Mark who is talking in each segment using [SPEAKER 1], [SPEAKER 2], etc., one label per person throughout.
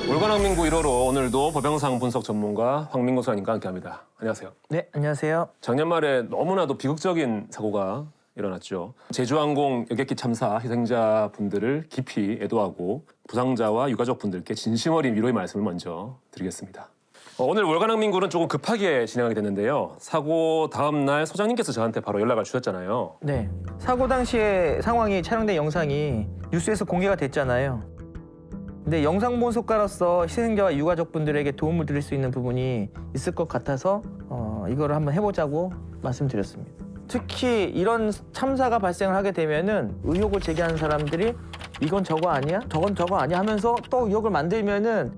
[SPEAKER 1] 월간왕민구 1호로 오늘도 법영상 분석 전문가 황민구 소장님과 함께합니다. 안녕하세요.
[SPEAKER 2] 네, 안녕하세요.
[SPEAKER 1] 작년 말에 너무나도 비극적인 사고가 일어났죠. 제주항공 여객기 참사 희생자분들을 깊이 애도하고 부상자와 유가족분들께 진심 어린 위로의 말씀을 먼저 드리겠습니다. 오늘 월간왕민구는 조금 급하게 진행하게 됐는데요. 사고 다음 날 소장님께서 저한테 바로 연락을 주셨잖아요.
[SPEAKER 2] 네, 사고 당시의 상황이 촬영된 영상이 뉴스에서 공개가 됐잖아요. 근데 영상 분석가로서 희생자와 유가족분들에게 도움을 드릴 수 있는 부분이 있을 것 같아서 이거를 한번 해보자고 말씀드렸습니다. 특히 이런 참사가 발생을 하게 되면은 의혹을 제기하는 사람들이 이건 저거 아니야? 저건 저거 아니야? 하면서 또 의혹을 만들면은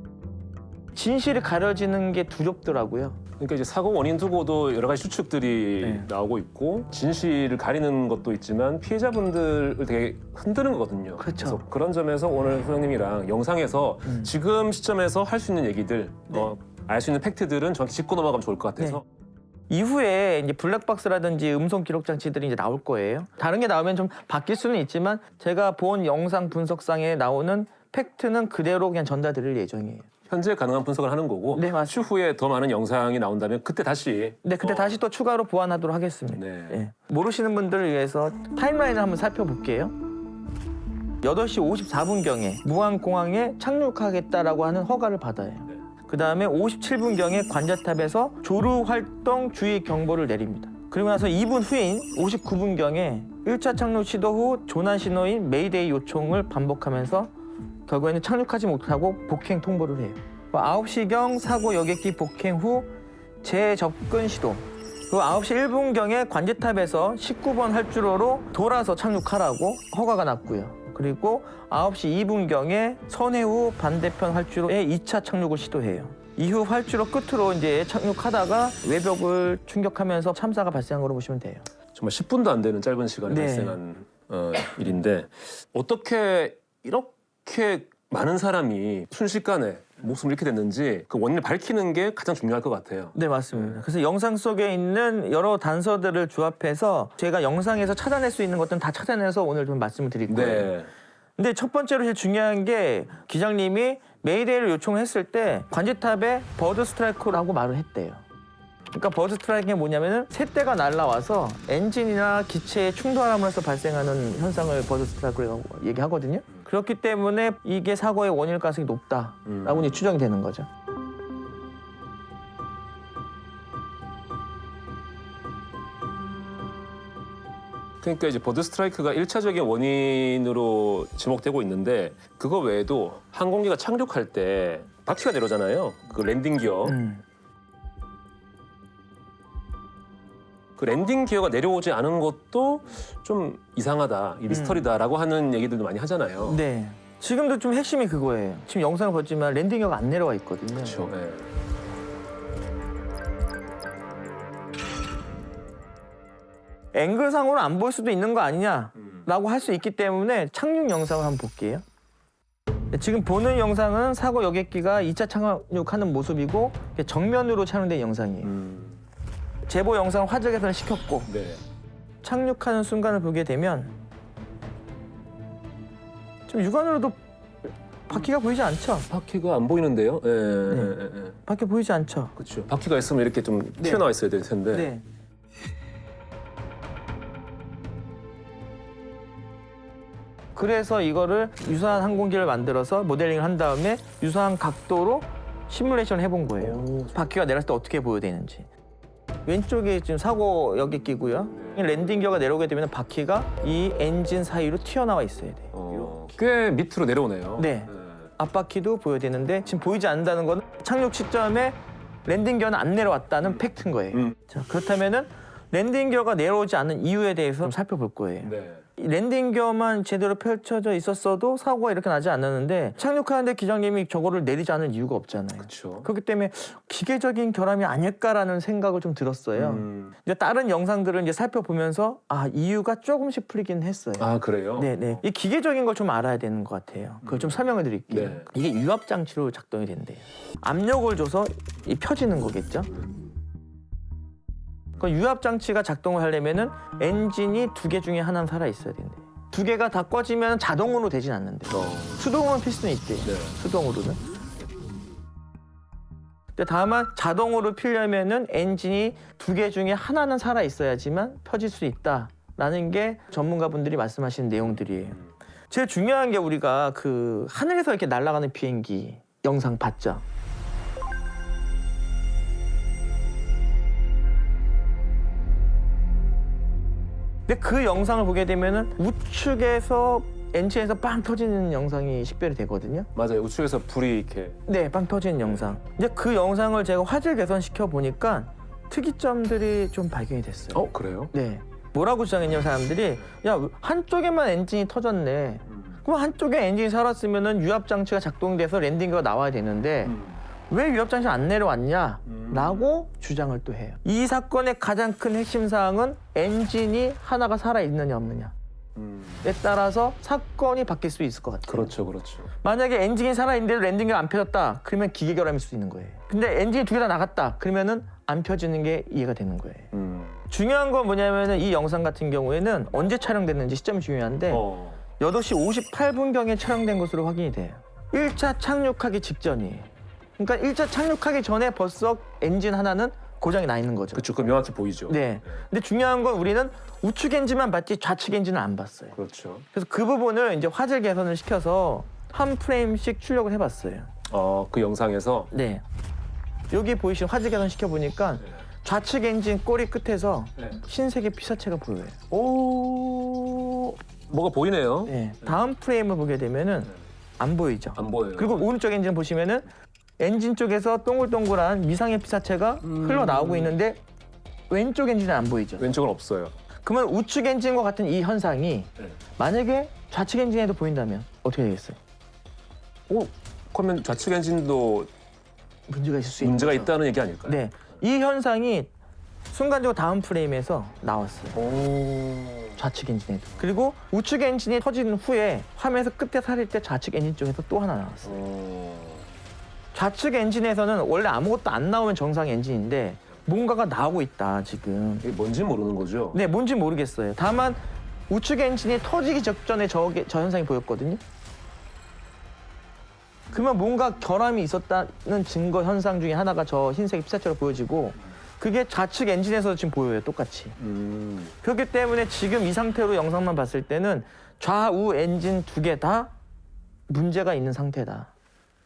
[SPEAKER 2] 진실이 가려지는 게 두렵더라고요.
[SPEAKER 1] 그러니까 이제 사고 원인 두고도 여러 가지 추측들이
[SPEAKER 2] 네.
[SPEAKER 1] 나오고 있고 진실을 가리는 것도 있지만 피해자분들을 되게 흔드는 거거든요.
[SPEAKER 2] 그렇죠.
[SPEAKER 1] 그래서 그런 점에서 오늘 소장님이랑 영상에서 지금 시점에서 할 수 있는 얘기들,
[SPEAKER 2] 네.
[SPEAKER 1] 알 수 있는 팩트들은 정확히 짚고 넘어가면 좋을 것 같아서.
[SPEAKER 2] 이후에 이제 블랙박스라든지 음성 기록 장치들이 이제 나올 거예요. 다른 게 나오면 좀 바뀔 수는 있지만 제가 본 영상 분석상에 나오는 팩트는 그대로 그냥 전달드릴 예정이에요.
[SPEAKER 1] 현재 가능한 분석을 하는 거고
[SPEAKER 2] 네, 맞습니다.
[SPEAKER 1] 추후에 더 많은 영상이 나온다면 그때 다시
[SPEAKER 2] 네, 그때 다시 또 추가로 보완하도록 하겠습니다.
[SPEAKER 1] 네.
[SPEAKER 2] 예. 모르시는 분들을 위해서 타임라인을 한번 살펴볼게요. 8시 54분경에 무안공항에 착륙하겠다라고 하는 허가를 받아요. 그 다음에 57분경에 관제탑에서 조류 활동 주의 경보를 내립니다. 그리고 나서 2분 후인 59분경에 1차 착륙 시도 후 조난 신호인 메이데이 요청을 반복하면서 결국에는 착륙하지 못하고 복행 통보를 해요. 9시경 사고 여객기 복행 후 재접근 시도. 그리고 9시 1분경에 관제탑에서 19번 활주로로 돌아서 착륙하라고 허가가 났고요. 그리고 9시 2분경에 선해후 반대편 활주로에 2차 착륙을 시도해요. 이후 활주로 끝으로 이제 착륙하다가 외벽을 충격하면서 참사가 발생한 거로 보시면 돼요.
[SPEAKER 1] 정말 10분도 안 되는 짧은 시간에
[SPEAKER 2] 네.
[SPEAKER 1] 발생한 일인데 어떻게 이렇게 많은 사람이 순식간에 목숨을 잃게 됐는지 그 원인을 밝히는 게 가장 중요할 것 같아요.
[SPEAKER 2] 네, 맞습니다. 그래서 영상 속에 있는 여러 단서들을 조합해서 제가 영상에서 찾아낼 수 있는 것들은 다 찾아내서 오늘 좀 말씀을 드릴 거예요.
[SPEAKER 1] 네.
[SPEAKER 2] 근데 첫 번째로 제일 중요한 게 기장님이 메이데이를 요청했을 때 관제탑에 버드 스트라이크라고 말을 했대요. 그러니까 버드 스트라이크가 뭐냐면은 새떼가 날아와서 엔진이나 기체에 충돌함으로써 발생하는 현상을 버드 스트라이크라고 얘기하거든요. 그렇기 때문에 이게 사고의 원인일 가능성이 높다라고 이제 추정이 되는 거죠.
[SPEAKER 1] 그러니까 이제 버드 스트라이크가 1차적인 원인으로 지목되고 있는데 그거 외에도 항공기가 착륙할 때 바퀴가 내려오잖아요. 그 랜딩 기어. 그 랜딩 기어가 내려오지 않은 것도 좀 이상하다, 이 미스터리다라고 하는 얘기들도 많이 하잖아요.
[SPEAKER 2] 네. 지금도 좀 핵심이 그거예요. 지금 영상을 봤지만 랜딩기어가 안 내려와 있거든요.
[SPEAKER 1] 그렇죠. 네.
[SPEAKER 2] 앵글상으로 안 보일 수도 있는 거 아니냐라고 할 수 있기 때문에 착륙 영상을 한번 볼게요. 지금 보는 영상은 사고 여객기가 2차 착륙하는 모습이고 정면으로 촬영된 영상이에요. 제보 영상 화질 개선을 시켰고
[SPEAKER 1] 네.
[SPEAKER 2] 착륙하는 순간을 보게 되면 좀 육안으로도 바퀴가 보이지 않죠?
[SPEAKER 1] 바퀴가 안 보이는데요. 네.
[SPEAKER 2] 네. 바퀴 보이지 않죠?
[SPEAKER 1] 그렇죠. 바퀴가 있으면 이렇게 좀
[SPEAKER 2] 네.
[SPEAKER 1] 튀어나와 있어야 될 텐데.
[SPEAKER 2] 네. 그래서 이거를 유사한 항공기를 만들어서 모델링을 한 다음에 유사한 각도로 시뮬레이션을 해본 거예요.
[SPEAKER 1] 오.
[SPEAKER 2] 바퀴가 내렸을 때 어떻게 보여되는지. 왼쪽이 지금 사고 여객기고요. 랜딩 기어가 내려오게 되면 바퀴가 이 엔진 사이로 튀어나와 있어야 돼요.
[SPEAKER 1] 꽤 밑으로 내려오네요.
[SPEAKER 2] 네. 앞바퀴도 보여되는데 지금 보이지 않는다는 건 착륙 시점에 랜딩 기어는 안 내려왔다는 팩트인 거예요. 자, 그렇다면은 랜딩 기어가 내려오지 않는 이유에 대해서 좀 살펴볼 거예요.
[SPEAKER 1] 네.
[SPEAKER 2] 이 랜딩 기어만 제대로 펼쳐져 있었어도 사고가 이렇게 나지 않았는데 착륙하는데 기장님이 저거를 내리지 않을 이유가 없잖아요.
[SPEAKER 1] 그렇죠.
[SPEAKER 2] 그렇기 때문에 기계적인 결함이 아닐까라는 생각을 좀 들었어요. 이제 다른 영상들을 이제 살펴보면서 아 이유가 조금씩 풀리긴 했어요.
[SPEAKER 1] 아 그래요?
[SPEAKER 2] 네네. 이 기계적인 걸 좀 알아야 되는 것 같아요. 그걸 좀 설명을 드릴게요.
[SPEAKER 1] 네.
[SPEAKER 2] 이게 유압 장치로 작동이 된대요. 압력을 줘서 이 펴지는 거겠죠. 그 유압 장치가 작동을 하려면은 엔진이 2개 중에 하나는 살아 있어야 된대. 2개가 다 꺼지면 자동으로 되진 않는데. 수동으로는 필 수는 있대.
[SPEAKER 1] 네.
[SPEAKER 2] 수동으로는. 근데 다만 자동으로 피려면은 엔진이 2개 중에 하나는 살아 있어야지만 펴질 수 있다라는 게 전문가분들이 말씀하시는 내용들이에요. 제일 중요한 게 우리가 그 하늘에서 이렇게 날아가는 비행기 영상 봤죠? 근데 그 영상을 보게 되면은 우측에서 엔진에서 빵 터지는 영상이 식별이 되거든요.
[SPEAKER 1] 맞아요. 우측에서 불이 이렇게.
[SPEAKER 2] 네, 빵 터지는 영상. 이제 그 영상을 제가 화질 개선시켜 보니까 특이점들이 좀 발견이 됐어요.
[SPEAKER 1] 그래요?
[SPEAKER 2] 네. 뭐라고 주장했냐면 사람들이 야, 한쪽에만 엔진이 터졌네. 그럼 한쪽에 엔진이 살았으면은 유압 장치가 작동돼서 랜딩기가 나와야 되는데 왜 유압 장치가 안 내려왔냐? 라고 주장을 또 해요. 이 사건의 가장 큰 핵심 사항은 엔진이 하나가 살아 있느냐 없느냐에 따라서 사건이 바뀔 수 있을 것 같아요.
[SPEAKER 1] 그렇죠, 그렇죠.
[SPEAKER 2] 만약에 엔진이 살아있는데도 랜딩기가 안 펴졌다. 그러면 기계 결함일 수 있는 거예요. 근데 엔진이 2개 다 나갔다. 그러면은 안 펴지는 게 이해가 되는 거예요. 중요한 건 뭐냐면은 이 영상 같은 경우에는 언제 촬영됐는지 시점이 중요한데 8시 58분경에 촬영된 것으로 확인이 돼요. 1차 착륙하기 직전이에요. 그러니까 1차 착륙하기 전에 벌써 엔진 하나는 고장이 나 있는 거죠.
[SPEAKER 1] 그렇죠. 그 명확히 보이죠.
[SPEAKER 2] 네. 근데 중요한 건 우리는 우측 엔진만 봤지 좌측 엔진은 안 봤어요.
[SPEAKER 1] 그렇죠.
[SPEAKER 2] 그래서 그 부분을 이제 화질 개선을 시켜서 한 프레임씩 출력을 해봤어요.
[SPEAKER 1] 그 영상에서.
[SPEAKER 2] 네. 여기 보이시는 화질 개선 시켜보니까 좌측 엔진 꼬리 끝에서 흰색의 피사체가 보여요.
[SPEAKER 1] 뭐가 보이네요.
[SPEAKER 2] 네. 다음 프레임을 보게 되면은 안 보이죠.
[SPEAKER 1] 안 보여요.
[SPEAKER 2] 그리고 오른쪽 엔진 보시면은 엔진 쪽에서 동글동글한 미상의 피사체가 흘러나오고 있는데 왼쪽 엔진은 안 보이죠.
[SPEAKER 1] 왼쪽은 없어요.
[SPEAKER 2] 그러면 우측 엔진과 같은 이 현상이
[SPEAKER 1] 네.
[SPEAKER 2] 만약에 좌측 엔진에도 보인다면 어떻게 되겠어요?
[SPEAKER 1] 그러면 좌측 엔진도
[SPEAKER 2] 문제가 있을 수 있는
[SPEAKER 1] 문제가
[SPEAKER 2] 거죠.
[SPEAKER 1] 있다는 얘기 아닐까요?
[SPEAKER 2] 네. 이 현상이 순간적으로 다음 프레임에서 나왔어요. 좌측 엔진에도. 그리고 우측 엔진이 터진 후에 화면에서 끝에 살릴 때 좌측 엔진 쪽에서 또 하나 나왔어요. 좌측 엔진에서는 원래 아무것도 안 나오면 정상 엔진인데 뭔가가 나오고 있다 지금.
[SPEAKER 1] 이게 뭔지 모르는 거죠?
[SPEAKER 2] 네, 뭔지 모르겠어요. 다만 우측 엔진이 터지기 직전에 저 현상이 보였거든요. 그러면 뭔가 결함이 있었다는 증거 현상 중에 하나가 저 흰색 피사체로 보여지고 그게 좌측 엔진에서 지금 보여요, 똑같이. 그렇기 때문에 지금 이 상태로 영상만 봤을 때는 좌우 엔진 2개 다 문제가 있는 상태다.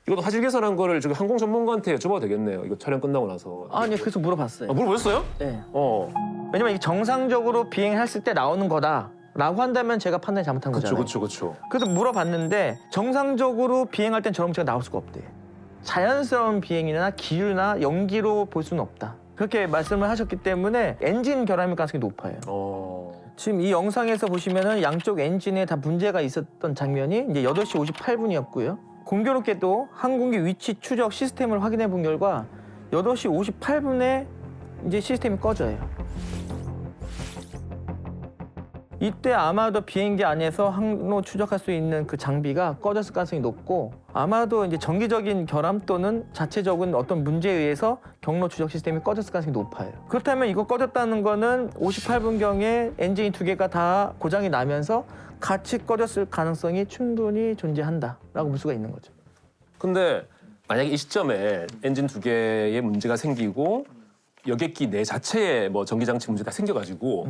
[SPEAKER 1] 이것도 화질 개선한 거를 지금 항공 전문가한테 여쭤봐도 되겠네요. 이거 촬영 끝나고 나서.
[SPEAKER 2] 아니, 그래서 물어봤어요.
[SPEAKER 1] 물어보셨어요?
[SPEAKER 2] 네.
[SPEAKER 1] 왜냐면
[SPEAKER 2] 이게 정상적으로 비행했을 때 나오는 거다라고 한다면 제가 판단이 잘못한 거잖아요.
[SPEAKER 1] 그렇죠.
[SPEAKER 2] 그래서 물어봤는데 정상적으로 비행할 땐 저런 문제가 나올 수가 없대요. 자연스러운 비행이나 기류나 연기로 볼 수는 없다. 그렇게 말씀을 하셨기 때문에 엔진 결함일 가능성이 높아요. 지금 이 영상에서 보시면은 양쪽 엔진에 다 문제가 있었던 장면이 이제 8시 58분이었고요. 공교롭게도 항공기 위치 추적 시스템을 확인해 본 결과 8시 58분에 이제 시스템이 꺼져요. 이때 아마도 비행기 안에서 항로 추적할 수 있는 그 장비가 꺼졌을 가능성이 높고 아마도 이제 정기적인 결함 또는 자체적인 어떤 문제에 의해서 경로 추적 시스템이 꺼졌을 가능성이 높아요. 그렇다면 이거 꺼졌다는 거는 58분경에 엔진이 2개가 다 고장이 나면서 같이 꺼졌을 가능성이 충분히 존재한다라고 볼 수가 있는 거죠.
[SPEAKER 1] 근데 만약에 이 시점에 엔진 2개의 문제가 생기고 여객기 내 자체에 뭐 전기장치 문제가 생겨가지고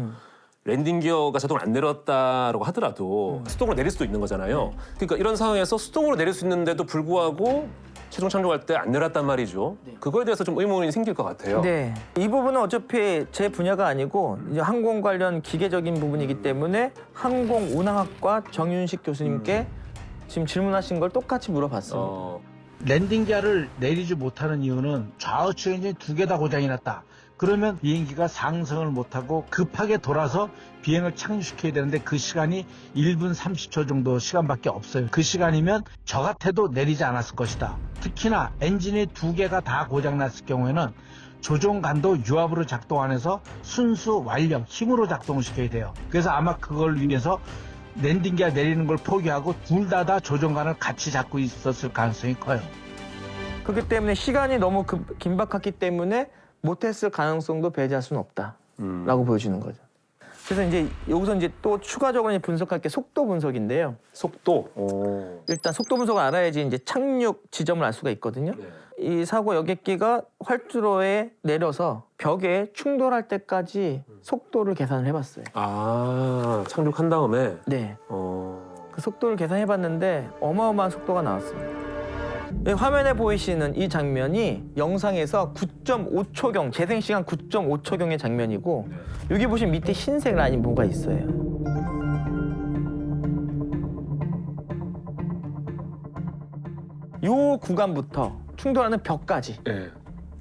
[SPEAKER 1] 랜딩 기어가 자동으로 안 내렸다라고 하더라도 수동으로 내릴 수도 있는 거잖아요. 그러니까 이런 상황에서 수동으로 내릴 수 있는데도 불구하고 최종 착륙할 때 안 내렸단 말이죠. 그거에 대해서 좀 의문이 생길 것 같아요.
[SPEAKER 2] 네, 이 부분은 어차피 제 분야가 아니고 이제 항공 관련 기계적인 부분이기 때문에 항공운항학과 정윤식 교수님께 지금 질문하신 걸 똑같이 물어봤습니다.
[SPEAKER 3] 랜딩 기어를 내리지 못하는 이유는 좌우측 엔진 2개 다 고장이 났다. 그러면 비행기가 상승을 못하고 급하게 돌아서 비행을 착륙시켜야 되는데 그 시간이 1분 30초 정도 시간밖에 없어요. 그 시간이면 저 같아도 내리지 않았을 것이다. 특히나 엔진이 2개가 다 고장났을 경우에는 조종관도 유압으로 작동 안 해서 순수 완력, 힘으로 작동을 시켜야 돼요. 그래서 아마 그걸 위해서 랜딩 기어 내리는 걸 포기하고 둘 다 조종관을 같이 잡고 있었을 가능성이 커요.
[SPEAKER 2] 그렇기 때문에 시간이 너무 긴박했기 때문에 못했을 가능성도 배제할 수는 없다라고 보여주는 거죠. 그래서 이제 여기서 이제 또 추가적으로 이제 분석할 게 속도 분석인데요.
[SPEAKER 1] 속도.
[SPEAKER 2] 일단 속도 분석을 알아야지 이제 착륙 지점을 알 수가 있거든요.
[SPEAKER 1] 네.
[SPEAKER 2] 이 사고 여객기가 활주로에 내려서 벽에 충돌할 때까지 속도를 계산을 해봤어요.
[SPEAKER 1] 아, 착륙한 다음에.
[SPEAKER 2] 네. 그 속도를 계산해봤는데 어마어마한 속도가 나왔습니다. 이 화면에 보이시는 이 장면이 영상에서 9.5초경, 재생시간 9.5초경의 장면이고 여기 보시면 밑에 흰색 라인이 뭐가 있어요. 요 구간부터 충돌하는 벽까지
[SPEAKER 1] 네.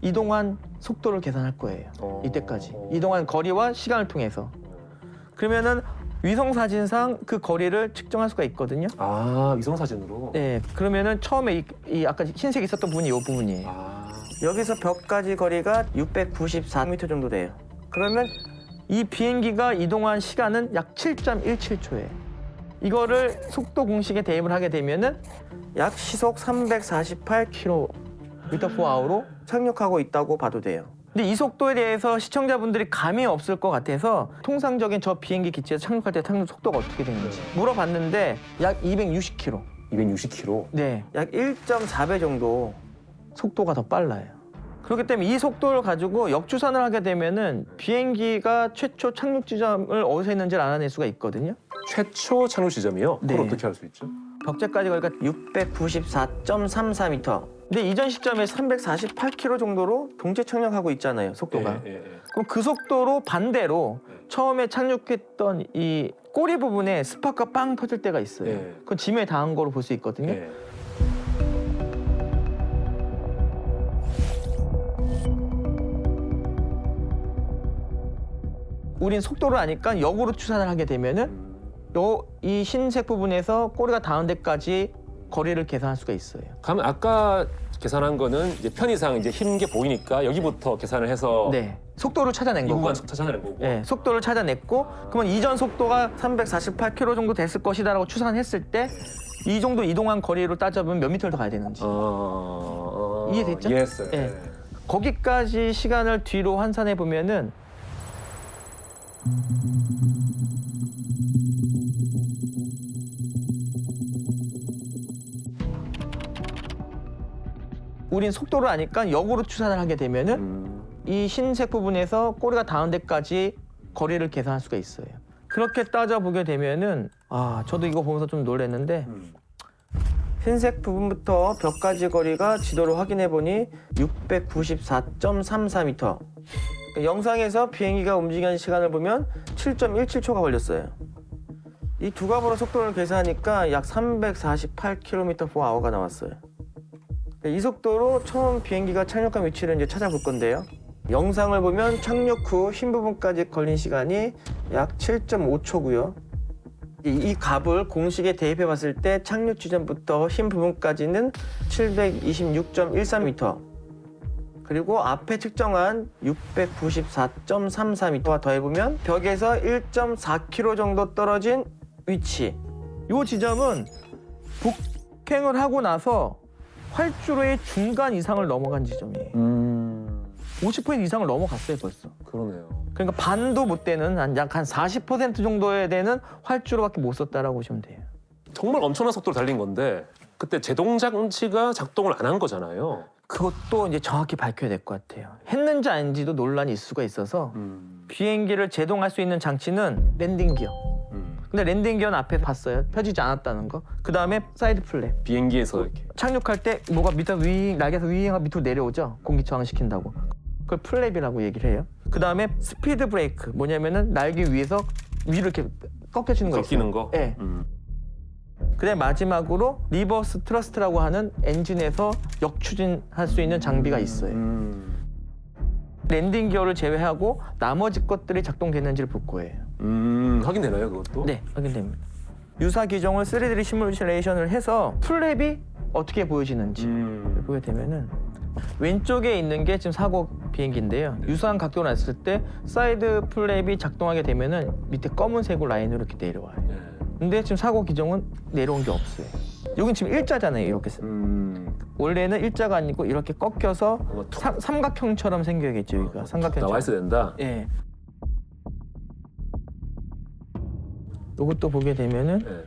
[SPEAKER 2] 이동한 속도를 계산할 거예요. 이때까지. 이동한 거리와 시간을 통해서. 그러면은 위성 사진상 그 거리를 측정할 수가 있거든요.
[SPEAKER 1] 아, 위성 사진으로.
[SPEAKER 2] 네, 그러면은 처음에 이 아까 흰색 있었던 부분이 이 부분이에요.
[SPEAKER 1] 아,
[SPEAKER 2] 여기서 벽까지 거리가 694m 정도 돼요. 그러면 이 비행기가 이동한 시간은 약 7.17초예요. 이거를 속도 공식에 대입을 하게 되면은 약 시속 348km/h로 착륙하고 있다고 봐도 돼요. 근데 이 속도에 대해서 시청자분들이 감이 없을 것 같아서 통상적인 저 비행기 기체에서 착륙할 때 착륙 속도가 어떻게 되는지 물어봤는데 약 260km.
[SPEAKER 1] 260km.
[SPEAKER 2] 네, 약 1.4배 정도 속도가 더 빨라요. 그렇기 때문에 이 속도를 가지고 역주산을 하게 되면은 비행기가 최초 착륙 지점을 어디서 했는지를 알아낼 수가 있거든요.
[SPEAKER 1] 최초 착륙 지점이요? 그걸
[SPEAKER 2] 네.
[SPEAKER 1] 어떻게 알 수 있죠?
[SPEAKER 2] 벽제까지 거리가 694.34m. 근데 이전 시점에 348km 정도로 동체 착륙하고 있잖아요, 속도가. 그럼 그 속도로 반대로 처음에 착륙했던 이 꼬리 부분에 스파크가 빵 터질 때가 있어요.
[SPEAKER 1] 예.
[SPEAKER 2] 그건 짐에 닿은 거로 볼 수 있거든요.
[SPEAKER 1] 예.
[SPEAKER 2] 우린 속도를 아니까 역으로 추산을 하게 되면은 이 흰색 부분에서 꼬리가 닿은 데까지 거리를 계산할 수가 있어요.
[SPEAKER 1] 그러면 아까 계산한 거는 이제 편의상 이제 흰 게 보이니까 여기부터 계산을 해서
[SPEAKER 2] 네, 속도를 찾아낸
[SPEAKER 1] 이
[SPEAKER 2] 거고.
[SPEAKER 1] 구간 찾아내는 거고.
[SPEAKER 2] 네, 속도를 찾아냈고 그러면 이전 속도가 348km 정도 됐을 것이다라고 추산했을 때 이 정도 이동한 거리로 따져보면 몇 미터를 더 가야 되는지 이해됐죠?
[SPEAKER 1] 이해했어요.
[SPEAKER 2] 네. 거기까지 시간을 뒤로 환산해 보면은 우린 속도를 아니까 역으로 추산을 하게 되면은 이 흰색 부분에서 꼬리가 닿은 데까지 거리를 계산할 수가 있어요. 그렇게 따져보게 되면은 저도 이거 보면서 좀 놀랐는데 흰색 부분부터 벽까지 거리가 지도로 확인해 보니 694.34m. 영상에서 비행기가 움직이는 시간을 보면 7.17초가 걸렸어요. 이 두 값으로 속도를 계산하니까 약 348km/h가 나왔어요. 이 속도로 처음 비행기가 착륙한 위치를 이제 찾아볼 건데요. 영상을 보면 착륙 후 흰 부분까지 걸린 시간이 약 7.5초고요. 이 값을 공식에 대입해 봤을 때 착륙 지점부터 흰 부분까지는 726.13m. 그리고 앞에 측정한 694.34m와 더해보면 벽에서 1.4km 정도 떨어진 위치. 이 지점은 복행을 하고 나서 활주로의 중간 이상을 넘어간 지점이에요. 50% 이상을 넘어갔어요, 벌써.
[SPEAKER 1] 그러네요.
[SPEAKER 2] 그러니까 반도 못 되는 약 한 40% 정도에 되는 활주로밖에 못 썼다라고 보시면 돼요.
[SPEAKER 1] 정말 엄청난 속도로 달린 건데 그때 제동 장치가 작동을 안 한 거잖아요.
[SPEAKER 2] 그것도 이제 정확히 밝혀야 될 것 같아요. 했는지 아닌지도 논란이 있을 수가 있어서 비행기를 제동할 수 있는 장치는 랜딩 기어. 근데 랜딩 기어는 앞에 봤어요. 펴지지 않았다는 거. 그 다음에 사이드 플랩.
[SPEAKER 1] 비행기에서 이렇게.
[SPEAKER 2] 착륙할 때 뭐가 밑으로 날개에서 위잉하고 밑으로 내려오죠. 공기 저항시킨다고. 그걸 플랩이라고 얘기를 해요. 그 다음에 스피드 브레이크. 뭐냐면은 날개 위에서 위로 이렇게 꺾여지는 거 있어요.
[SPEAKER 1] 꺾이는 거?
[SPEAKER 2] 네. 그다음에 마지막으로 리버스 트러스트라고 하는 엔진에서 역추진할 수 있는 장비가 있어요. 랜딩 기어를 제외하고 나머지 것들이 작동되는지를 볼 거예요.
[SPEAKER 1] 확인되나요, 그것도?
[SPEAKER 2] 네, 확인됩니다. 유사 기종을 3D 시뮬레이션을 해서 플랩이 어떻게 보여지는지 보게 되면은 왼쪽에 있는 게 지금 사고 비행기인데요. 유사한 각도로 놨을 때 사이드 플랩이 작동하게 되면은 밑에 검은색으로 라인으로 이렇게 내려와요. 근데 지금 사고 기종은 내려온 게 없어요. 여긴 지금 일자잖아요, 이렇게. 원래는 일자가 아니고 이렇게 꺾여서 삼각형처럼 생겨야겠죠, 여기가. 삼각형처럼.
[SPEAKER 1] 나와 있어야 된다.
[SPEAKER 2] 예. 이것도 보게 되면은
[SPEAKER 1] 네.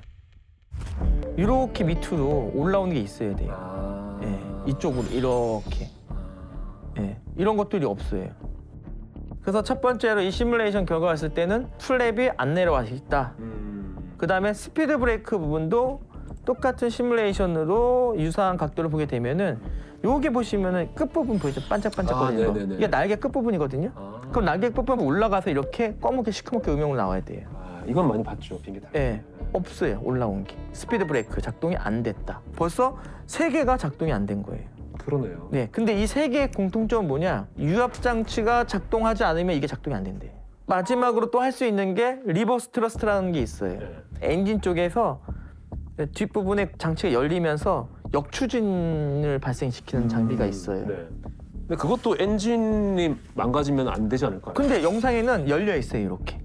[SPEAKER 2] 이렇게 밑으로 올라오는 게 있어야 돼요.
[SPEAKER 1] 아.
[SPEAKER 2] 예, 이쪽으로 이렇게. 예, 이런 것들이 없어요. 그래서 첫 번째로 이 시뮬레이션 결과가 있을 때는 플랩이 안 내려와 있다. 그 다음에 스피드 브레이크 부분도 똑같은 시뮬레이션으로 유사한 각도를 보게 되면은 여기 보시면은 끝부분 보이죠? 반짝반짝거리는 거.
[SPEAKER 1] 네네네.
[SPEAKER 2] 이게 날개 끝부분이거든요.
[SPEAKER 1] 아.
[SPEAKER 2] 그럼 날개 끝부분 올라가서 이렇게 검게 시커멓게 음영으로 나와야 돼요.
[SPEAKER 1] 아, 이건 많이 봤죠, 비행기 탈 때.
[SPEAKER 2] 예, 없어요. 올라온 게. 스피드 브레이크 작동이 안 됐다. 벌써 3개가 작동이 안 된 거예요.
[SPEAKER 1] 그러네요.
[SPEAKER 2] 네, 근데 이 3개의 공통점은 뭐냐? 유압 장치가 작동하지 않으면 이게 작동이 안 된대요. 마지막으로 또 할 수 있는 게 리버스 트러스트라는 게 있어요.
[SPEAKER 1] 네.
[SPEAKER 2] 엔진 쪽에서 뒷부분에 장치가 열리면서 역추진을 발생시키는 장비가 있어요.
[SPEAKER 1] 네. 근데 그것도 엔진이 망가지면 안 되지 않을까요?
[SPEAKER 2] 근데 영상에는 열려 있어요, 이렇게.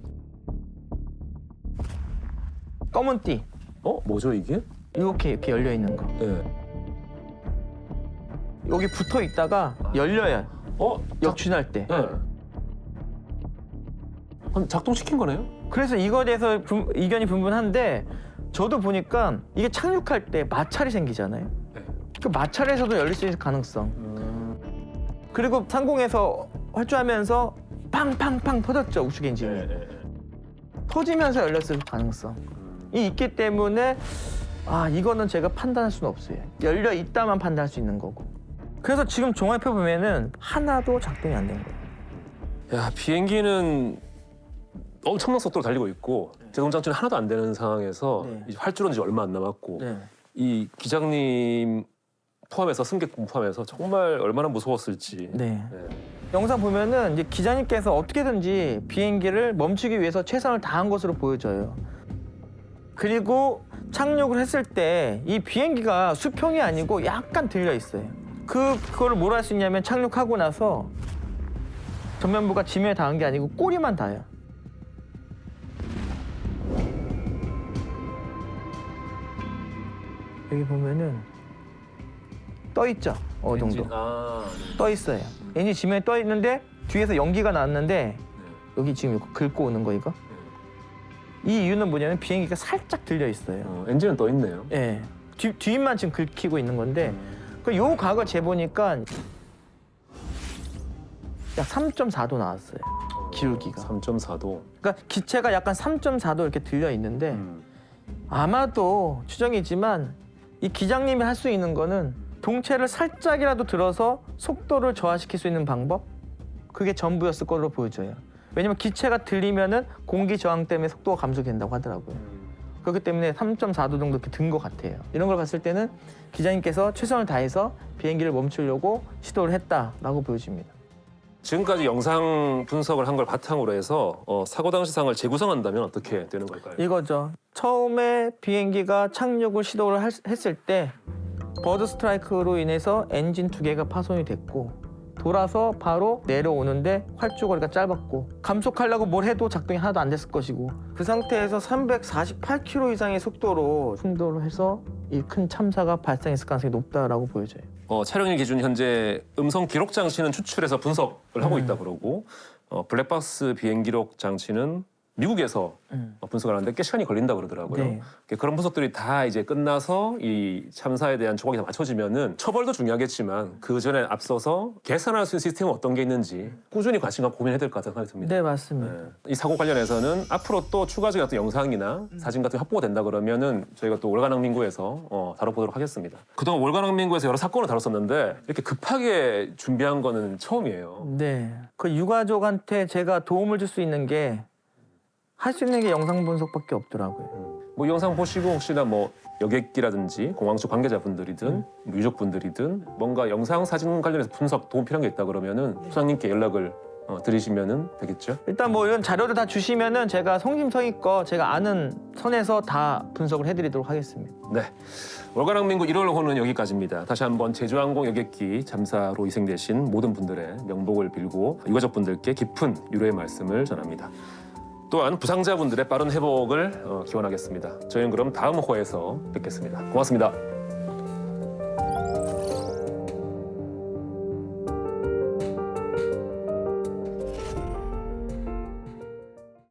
[SPEAKER 2] 검은 띠,
[SPEAKER 1] 뭐죠 이게?
[SPEAKER 2] 이렇게 열려 있는 거.
[SPEAKER 1] 네.
[SPEAKER 2] 여기 붙어 있다가 열려요. 역추진할 때.
[SPEAKER 1] 네. 그럼 작동시킨 거네요?
[SPEAKER 2] 그래서 이거에 대해서 이견이 분분한데 저도 보니까 이게 착륙할 때 마찰이 생기잖아요.
[SPEAKER 1] 네.
[SPEAKER 2] 그 마찰에서도 열릴 수 있는 가능성. 그리고 상공에서 활주하면서 팡팡팡 터졌죠, 우측 엔진이.
[SPEAKER 1] 네.
[SPEAKER 2] 터지면서 열렸을 가능성이 있기 때문에 이거는 제가 판단할 수는 없어요. 열려 있다만 판단할 수 있는 거고. 그래서 지금 종합해 보면은 하나도 작동이 안 된 거예요.
[SPEAKER 1] 야, 비행기는 엄청난 속도로 달리고 있고 제동 장치는 하나도 안 되는 상황에서
[SPEAKER 2] 네.
[SPEAKER 1] 이제 활주로는 이제 얼마 안 남았고
[SPEAKER 2] 네.
[SPEAKER 1] 이 기장님 포함해서 승객분 포함해서 정말 얼마나 무서웠을지.
[SPEAKER 2] 네.
[SPEAKER 1] 네.
[SPEAKER 2] 영상 보면은 이제 기자님께서 어떻게든지 비행기를 멈추기 위해서 최선을 다한 것으로 보여져요. 그리고 착륙을 했을 때 이 비행기가 수평이 아니고 약간 들려 있어요. 그거를 뭐라 할 수 있냐면 착륙하고 나서 전면부가 지면에 닿은 게 아니고 꼬리만 닿아요. 여기 보면은 떠 있죠. 어느 정도.
[SPEAKER 1] 엔진, 네.
[SPEAKER 2] 떠 있어요. 엔진 지면에 떠 있는데 뒤에서 연기가 나왔는데
[SPEAKER 1] 네.
[SPEAKER 2] 여기 지금 이거 긁고 오는 거 이거. 이 이유는 뭐냐면 비행기가 살짝 들려 있어요.
[SPEAKER 1] 엔진은 떠 있네요.
[SPEAKER 2] 예. 뒤만 지금 긁히고 있는 건데 요 각을 재보니까 약 3.4도 나왔어요. 기울기가.
[SPEAKER 1] 3.4도.
[SPEAKER 2] 그러니까 기체가 약간 3.4도 이렇게 들려 있는데 아마도 추정이지만 이 기장님이 할 수 있는 거는 동체를 살짝이라도 들어서 속도를 저하시킬 수 있는 방법? 그게 전부였을 걸로 보여져요. 왜냐면 기체가 들리면은 공기 저항 때문에 속도가 감소된다고 하더라고요. 그렇기 때문에 3.4도 정도 이렇게 든 것 같아요. 이런 걸 봤을 때는 기자님께서 최선을 다해서 비행기를 멈추려고 시도를 했다라고 보여집니다.
[SPEAKER 1] 지금까지 영상 분석을 한 걸 바탕으로 해서 사고 당시 상황을 재구성한다면 어떻게 되는 걸까요?
[SPEAKER 2] 이거죠. 처음에 비행기가 착륙을 시도를 했을 때 버드 스트라이크로 인해서 엔진 2개가 파손이 됐고 돌아서 바로 내려오는데 활주거리가 짧았고 감속하려고 뭘 해도 작동이 하나도 안 됐을 것이고 그 상태에서 348km 이상의 속도로 충돌을 해서 이 큰 참사가 발생했을 가능성이 높다라고 보여져요.
[SPEAKER 1] 촬영일 기준 현재 음성 기록 장치는 추출해서 분석을 하고 있다 그러고 블랙박스 비행 기록 장치는 미국에서 분석을 하는데 꽤 시간이 걸린다 그러더라고요.
[SPEAKER 2] 네.
[SPEAKER 1] 그런 분석들이 다 이제 끝나서 이 참사에 대한 조각이 다 맞춰지면은 처벌도 중요하겠지만 그 전에 앞서서 개선할 수 있는 시스템은 어떤 게 있는지 꾸준히 관심과 고민해야 될 것 같은 생각이 듭니다.
[SPEAKER 2] 네, 맞습니다.
[SPEAKER 1] 네. 이 사고 관련해서는 앞으로 또 추가적인 어떤 영상이나 사진 같은 게 확보가 된다 그러면은 저희가 또 월간항민구에서 다뤄보도록 하겠습니다. 그동안 월간항민구에서 여러 사건을 다뤘었는데 이렇게 급하게 준비한 거는 처음이에요.
[SPEAKER 2] 네. 그 유가족한테 제가 도움을 줄 수 있는 게 할 수 있는 게 영상 분석밖에 없더라고요.
[SPEAKER 1] 뭐 이 영상 보시고 혹시나 뭐 여객기라든지 공항 쪽 관계자분들이든 뭐 유족분들이든 뭔가 영상 사진 관련해서 분석 도움 필요한 게 있다 그러면은 소장님께 연락을 드리시면은 되겠죠?
[SPEAKER 2] 일단 뭐 이런 자료를 다 주시면은 제가 성심성의껏 제가 아는 선에서 다 분석을 해드리도록 하겠습니다.
[SPEAKER 1] 네. 월간항민구 1월호는 여기까지입니다. 다시 한번 제주항공 여객기 잠사로 희생되신 모든 분들의 명복을 빌고 유가족분들께 깊은 위로의 말씀을 전합니다. 또한 부상자분들의 빠른 회복을 기원하겠습니다. 저희는 그럼 다음 호에서 뵙겠습니다. 고맙습니다.